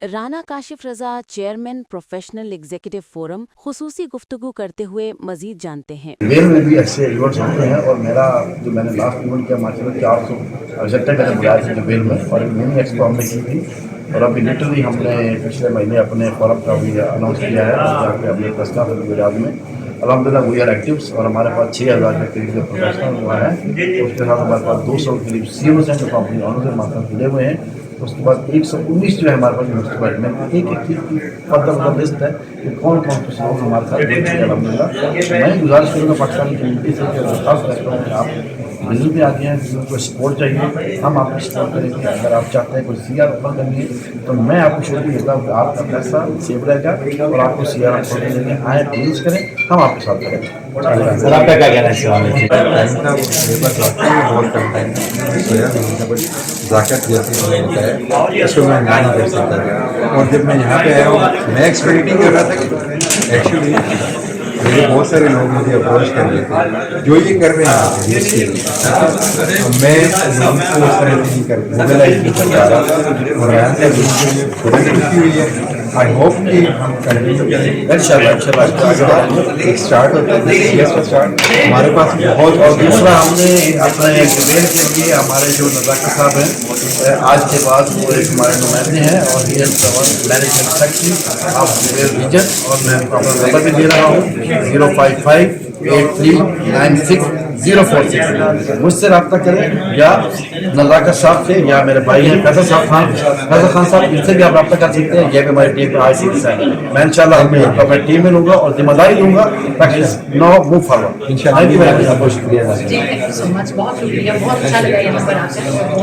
राना काशिफ रजा chairman professional executive forum खुसूसी गुफ्तगू करते हुए मजीद जानते हैं। मेल में भी ऐसे इवेंट्स होते हैं और मेरा जो मैंने लास्ट इवेंट किया माशाल्लाह 400 विजिटर मैंने बुलाया था जुबेल में और एक मिनी एक्सपो हमने की थी और अभी लिटरली हमने पिछले महीने अपने फोरम का भी अनाउंस किया है जहाँ पे अपने प्रस्ताव गुजरात में अल्हम्दुलिल्लाह वी आर एक्टिव्स और हमारे पास 6000 के करीब जो प्रोफेशनल हुआ है उसके साथ हमारे पास 200 के करीब CEOs हैं जो कंपनी ऑनर से मात्रा जुड़े हुए हैं। उसके बाद 119 जो है हमारे पास इन्वेस्टमेंट एक एक चीज़ की मतलब लिस्ट है कि कौन कौन से लोग हमारे साथ जुड़ चुके हैं अल्हम्दुलिल्लाह। मैं गुजारिश करूँगा पाकिस्तानी कम्युनिटी से कि दरख्वास्त करता हूँ कि आप विजिट पे आते हैं, किसी को सपोर्ट चाहिए हम आपको सपोर्ट करेंगे। अगर आप चाहते हैं कोई CR ओपन करनी है तो मैं आपको श्योरिटी देता हूँ कि आपका पैसा सेव रहेगा और आपको CR ओपन करने आए प्लीज करें, हम आपके साथ करेंगे। सर आपका क्या कहना है इस सवाल में? टाइम का मेरे पास वाकई में बहुत कम टाइम है, सोया नहीं था, बट जाकत जैसे होता है उसको मैं ना नहीं कर सकता। और जब मैं यहाँ पे आया हूँ मैं एक्सपेक्ट कर रहा था कि एक्चुअली मेरे बहुत सारे लोग मुझे अप्रोच कर रहे थे जो ये कर रहे हैं इसके लिए मैं उनको उस तरह से नहीं कर मोबिलाइज नहीं कर पा रहा और यहाँ से खुशी हुई है। आई होप कि हम कंटिन्यू करेंगे इंशाल्लाह। स्टार्ट होता है CS का स्टार्ट हमारे पास बहुत। और दूसरा हमने अपने जुबेल के लिए हमारे जो नज़ाकत साहब हैं आज के बाद वो एक हमारे नुमाइंदे हैं और ये management secretary of Jubail region और मैं उनको अपना नंबर भी दे रहा हूँ 0558396 मुझसे रब्ता करें या नज़ाकत साहब से या मेरे भाई हैं फैसल खान साहब इनसे भी आप रब्ता कर सकते हैं। ये भी हमारी टीम का ICS है। मैं इंशाल्लाह अपनी टीम में लूँगा और जिम्मेदारी दूँगा ताकि नो मूव फॉरवर्ड। इंशाल्लाह बहुत शुक्रिया। थैंक यू सो मच, बहुत शुक्रिया, बहुत अच्छा लगा यहाँ पर आकर।